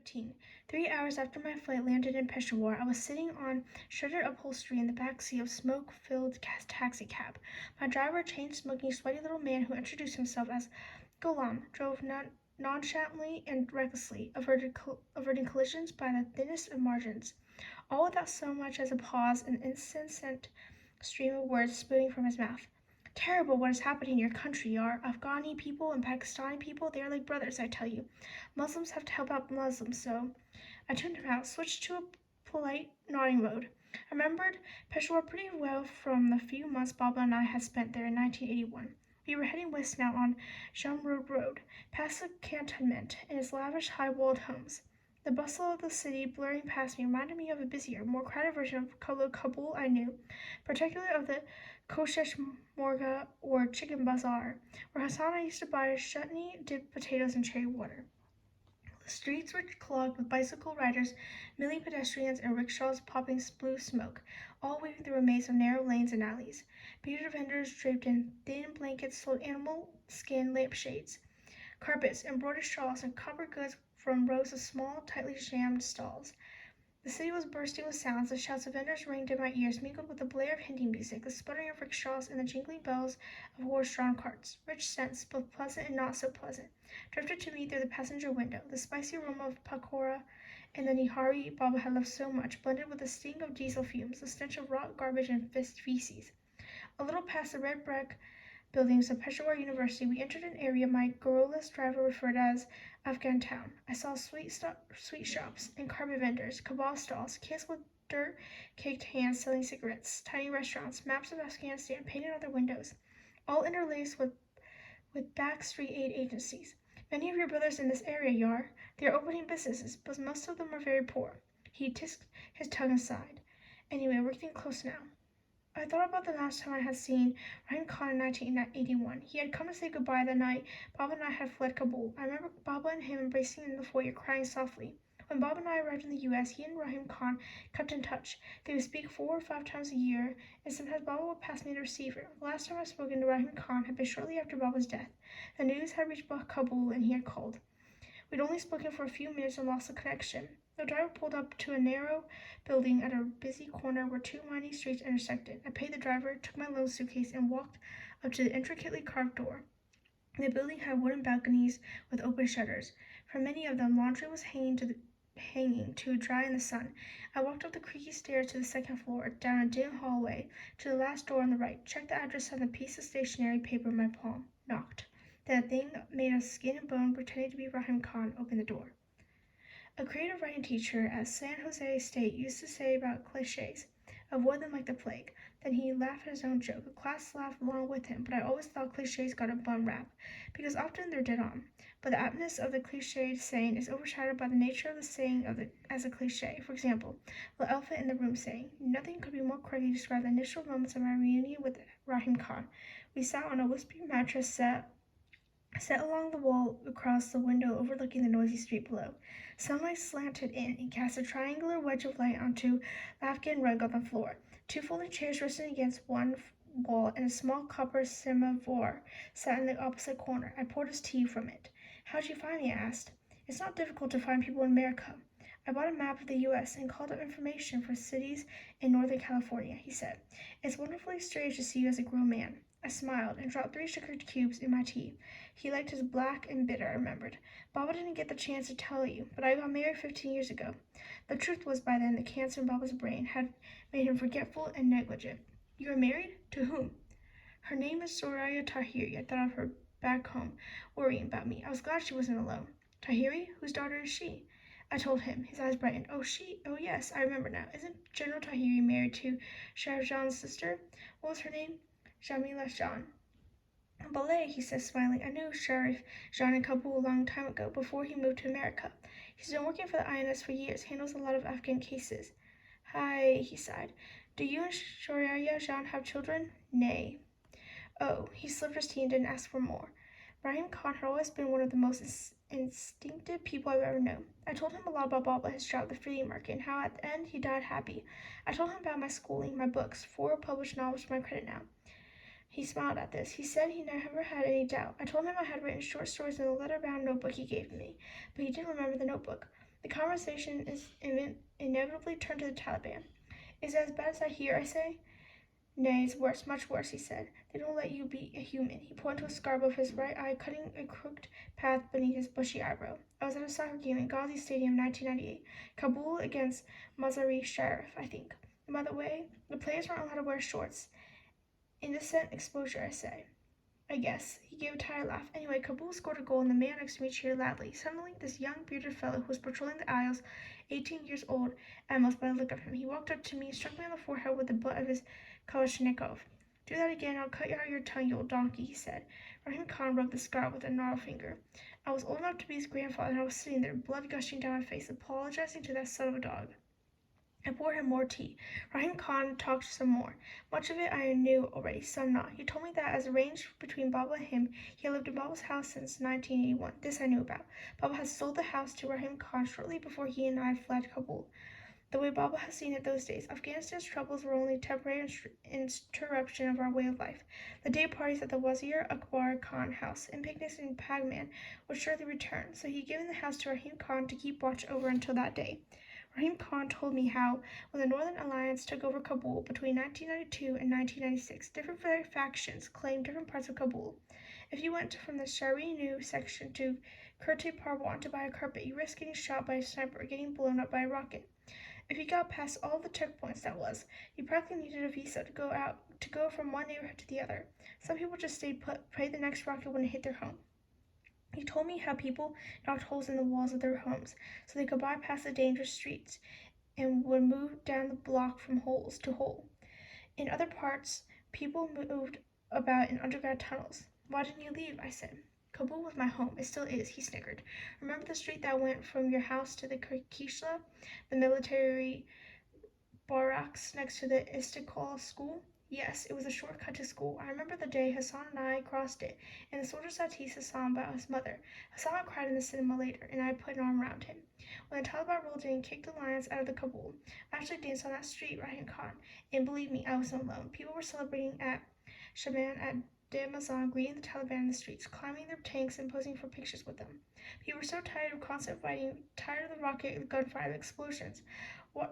15. 3 hours after my flight landed in Peshawar, I was sitting on shredded upholstery in the back seat of a smoke-filled taxicab. My driver, a chain-smoking, sweaty little man who introduced himself as Ghulam, drove nonchalantly and recklessly, averting collisions by the thinnest of margins, all without so much as a pause, an incessant stream of words spewing from his mouth. Terrible what is happening in your country, Yar. Afghani people and Pakistani people, they are like brothers, I tell you. Muslims have to help out Muslims, so I tuned him out, switched to a polite nodding mode. I remembered Peshawar pretty well from the few months Baba and I had spent there in 1981. We were heading west now on Jamrud Road, past the cantonment and its lavish high-walled homes. The bustle of the city blurring past me reminded me of a busier, more crowded version of Kabul I knew, particularly of the Koshesh Morga or Chicken Bazaar, where Hassana used to buy chutney-dipped potatoes and cherry water. The streets were clogged with bicycle riders, milling pedestrians, and rickshaws popping blue smoke, all weaving through a maze of narrow lanes and alleys. Bearded vendors draped in thin blankets sold animal skin lampshades, carpets, embroidered shawls, and copper goods from rows of small, tightly jammed stalls. The city was bursting with sounds. The shouts of vendors ringed in my ears, mingled with the blare of Hindi music, the sputtering of rickshaws, and the jingling bells of horse-drawn carts. Rich scents, both pleasant and not so pleasant, drifted to me through the passenger window. The spicy aroma of pakora and the nihari Baba had loved so much, blended with the sting of diesel fumes, the stench of rot garbage and feces. A little past the red brick buildings of Peshawar University, we entered an area my garrulous driver referred as Afghan town. I saw sweet shops and carpet vendors, kebab stalls, kids with dirt-caked hands selling cigarettes, tiny restaurants, maps of Afghanistan painted on their windows, all interlaced with back street aid agencies. Many of your brothers in this area, Yar. They are opening businesses, but most of them are very poor. He tisked his tongue aside. Anyway, we're getting close now. I thought about the last time I had seen Rahim Khan in 1981. He had come to say goodbye the night Baba and I had fled Kabul. I remember Baba and him embracing in the foyer, crying softly. When Baba and I arrived in the U.S., he and Rahim Khan kept in touch. They would speak 4 or 5 times a year, and sometimes Baba would pass me the receiver. The last time I had spoken to Rahim Khan had been shortly after Baba's death. The news had reached Kabul, and he had called. We'd only spoken for a few minutes and lost the connection. The driver pulled up to a narrow building at a busy corner where 2 winding streets intersected. I paid the driver, took my little suitcase, and walked up to the intricately carved door. The building had wooden balconies with open shutters. From many of them, laundry was hanging to dry in the sun. I walked up the creaky stairs to the second floor, down a dim hallway, to the last door on the right, checked the address on the piece of stationery paper in my palm, knocked. Then a thing made of skin and bone, pretending to be Rahim Khan, opened the door. A creative writing teacher at San Jose State used to say about cliches, avoid them like the plague. Then he laughed at his own joke. The class laughed along with him, but I always thought cliches got a bum rap, because often they're dead on. But the aptness of the cliched saying is overshadowed by the nature of the saying as a cliche. For example, the elephant in the room saying, nothing could be more correctly describe the initial moments of my reunion with Rahim Khan. We sat on a wispy mattress set along the wall across the window overlooking the noisy street below. Sunlight slanted in and cast a triangular wedge of light onto the Afghan rug on the floor. 2 folding chairs resting against one wall, and a small copper samovar sat in the opposite corner. I poured his tea from it. How'd you find me? I asked. It's not difficult to find people in America. I bought a map of the U.S. and called up information for cities in Northern California, he said. It's wonderfully strange to see you as a grown man. I smiled and dropped 3 sugar cubes in my tea. He liked his black and bitter, I remembered. Baba didn't get the chance to tell you, but I got married 15 years ago. The truth was, by then, the cancer in Baba's brain had made him forgetful and negligent. You were married? To whom? Her name is Soraya Tahiri. I thought of her back home, worrying about me. I was glad she wasn't alone. Tahiri? Whose daughter is she? I told him. His eyes brightened. Oh, yes, I remember now. Isn't General Tahiri married to Sheriff John's sister? What was her name? Jamila John. Ballet, he said, smiling. I knew Sheriff John in Kabul a long time ago, before he moved to America. He's been working for the INS for years, handles a lot of Afghan cases. Hi, he sighed. Do you and Shoraya John have children? Nay. Oh, he slipped his tea and didn't ask for more. Rahim Khan had always been one of the most instinctive people I've ever known. I told him a lot about Baba, his job at the flea market, and how at the end he died happy. I told him about my schooling, my books, 4 published novels to my credit now. He smiled at this. He said he never had any doubt. I told him I had written short stories in a leather-bound notebook he gave me, but he didn't remember the notebook. The conversation is inevitably turned to the Taliban. Is it as bad as I hear, I say? Nay, it's worse, much worse, he said. They don't let you be a human. He pointed to a scar above his right eye, cutting a crooked path beneath his bushy eyebrow. I was at a soccer game in Ghazi Stadium in 1998. Kabul against Mazar-e Sharif, I think. And by the way, the players weren't allowed to wear shorts. Indecent exposure, I say. I guess. He gave a tired laugh. Anyway, Kabul scored a goal and the man next to me cheered loudly. Suddenly, this young bearded fellow who was patrolling the aisles, 18 years old at most by the look of him, he walked up to me, struck me on the forehead with the butt of his Kalashnikov. Do that again, I'll cut out your tongue, you old donkey, he said. Rahim Khan rubbed the scar with a gnarled finger. I was old enough to be his grandfather, and I was sitting there, blood gushing down my face, apologizing to that son of a dog. I poured him more tea. Rahim Khan talked some more. Much of it I knew already, some not. He told me that as arranged between Baba and him, he had lived in Baba's house since 1981. This I knew about. Baba had sold the house to Rahim Khan shortly before he and I fled Kabul. The way Baba had seen it those days, Afghanistan's troubles were only temporary interruption of our way of life. The day parties at the Wazir Akbar Khan house and picnics in Pagman would surely return, so he had given the house to Rahim Khan to keep watch over until that day. Rahim Khan told me how, when the Northern Alliance took over Kabul between 1992 and 1996, different factions claimed different parts of Kabul. If you went from the Shari-Nu section to Kurte Parwan to buy a carpet, you risked getting shot by a sniper or getting blown up by a rocket. If you got past all the checkpoints, that was, you practically needed a visa to go from one neighborhood to the other. Some people just stayed put, prayed the next rocket wouldn't hit their home. He told me how people knocked holes in the walls of their homes so they could bypass the dangerous streets and would move down the block from hole to hole. In other parts, people moved about in underground tunnels. Why didn't you leave? I said. Kabul was my home. It still is, he snickered. Remember the street that went from your house to the Kishla, the military barracks next to the Istiqlal school? Yes, it was a shortcut to school. I remember the day Hassan and I crossed it, and the soldier sat teased Hassan about his mother. Hassan cried in the cinema later, and I put an arm around him. When the Taliban rolled in and kicked the lions out of the Kabul, I actually danced on that street, Rahim Khan. And believe me, I wasn't alone. People were celebrating at Shaban at Damazan, greeting the Taliban in the streets, climbing their tanks and posing for pictures with them. People were so tired of constant fighting, tired of the rocket, the gunfire, the explosions,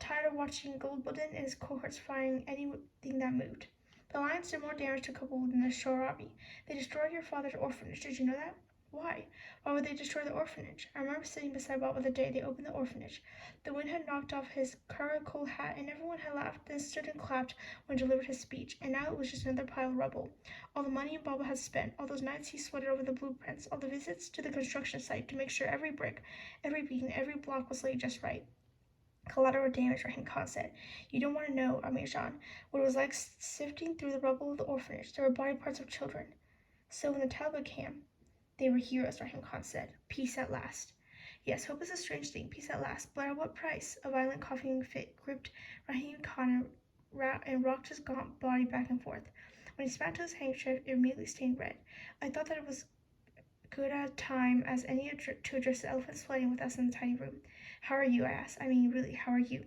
tired of watching Gulbuddin and his cohorts firing anything that moved. The lions did more damage to Kabul than the Shorabi. They destroyed your father's orphanage. Did you know that? Why? Why would they destroy the orphanage? I remember sitting beside Baba the day they opened the orphanage. The wind had knocked off his curricle hat, and everyone had laughed, then stood and clapped when he delivered his speech, and now it was just another pile of rubble. All the money Baba had spent, all those nights he sweated over the blueprints, all the visits to the construction site to make sure every brick, every beam, every block was laid just right. Collateral damage, Rahim Khan said. You don't want to know, Amir Jan, what it was like sifting through the rubble of the orphanage. There were body parts of children. So when the Taliban came, they were heroes, Rahim Khan said. Peace at last. Yes, hope is a strange thing, peace at last, but at what price? A violent coughing fit gripped Rahim Khan and rocked his gaunt body back and forth. When he spat to his handkerchief, it immediately stained red. I thought that it was good a time as any to address the elephant sweating with us in the tiny room. How are you? I asked. I mean, really, how are you?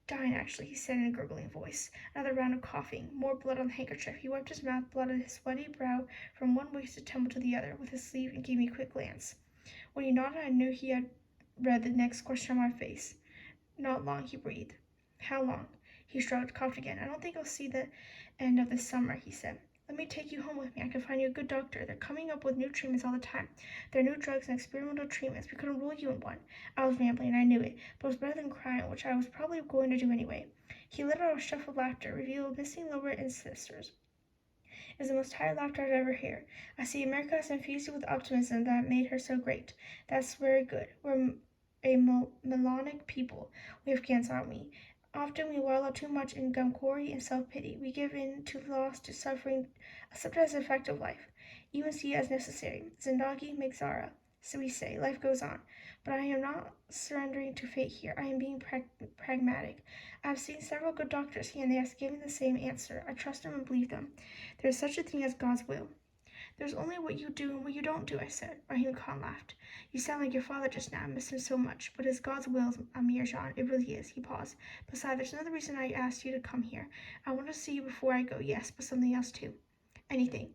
Dying, actually, he said in a gurgling voice. Another round of coughing, more blood on the handkerchief. He wiped his mouth, blotted his sweaty brow from one wasted temple to the other with his sleeve, and gave me a quick glance. When he nodded, I knew he had read the next question on my face. Not long, he breathed. How long? He shrugged, coughed again. I don't think I'll see the end of this summer, he said. Let me take you home with me. I can find you a good doctor. They're coming up with new treatments all the time. There are new drugs and experimental treatments. We could enroll you in one. I was rambling, and I knew it, but it was better than crying, which I was probably going to do anyway. He let out a shuffle of laughter, revealed missing lower ancestors. It was the most tired laughter I'd ever heard. I see America has infused you with optimism that made her so great. That's very good. We're a melodic people, we Afghans, aren't we? Often we wallow too much in gumkhori and self-pity. We give in to loss, to suffering, accept it as a fact of life, even see it as necessary. Zindagi Megzara. So we say, life goes on. But I am not surrendering to fate here. I am being pragmatic. I have seen several good doctors here, and they have given the same answer. I trust them and believe them. There is such a thing as God's will. There's only what you do and what you don't do, I said. Rahim Khan laughed. You sound like your father just now. I miss him so much. But it's God's will, Amir Jan. It really is. He paused. Besides, there's another reason I asked you to come here. I want to see you before I go. Yes, but something else too. Anything.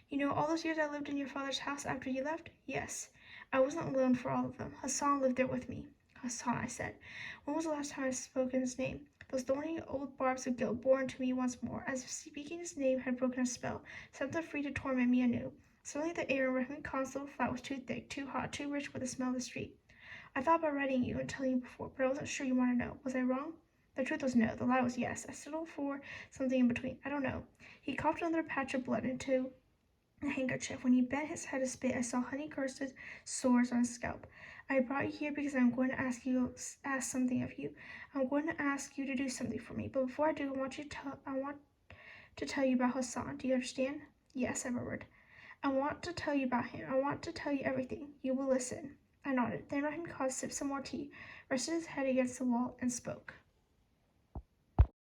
You know, all those years I lived in your father's house after you left? Yes. I wasn't alone for all of them. Hassan lived there with me. Hassan, I said. When was the last time I spoke his name? Those thorny old barbs of guilt bore into me once more, as if speaking his name had broken a spell, set them free to torment me anew. Suddenly the air in Rahim Khan's little flat was too thick, too hot, too rich with the smell of the street. I thought about writing you and telling you before, but I wasn't sure you want to know. Was I wrong? The truth was no. The lie was yes. I settled for something in between. I don't know. He coughed another patch of blood into a handkerchief. When he bent his head to spit, I saw honey-crusted sores on his scalp. I brought you here because I'm going to ask something of you. I'm going to ask you to do something for me. But before I do, I want to tell you about Hassan. Do you understand? Yes, I murmured. I want to tell you about him. I want to tell you everything. You will listen. I nodded. Then Rahim Khan sipped some more tea, rested his head against the wall, and spoke.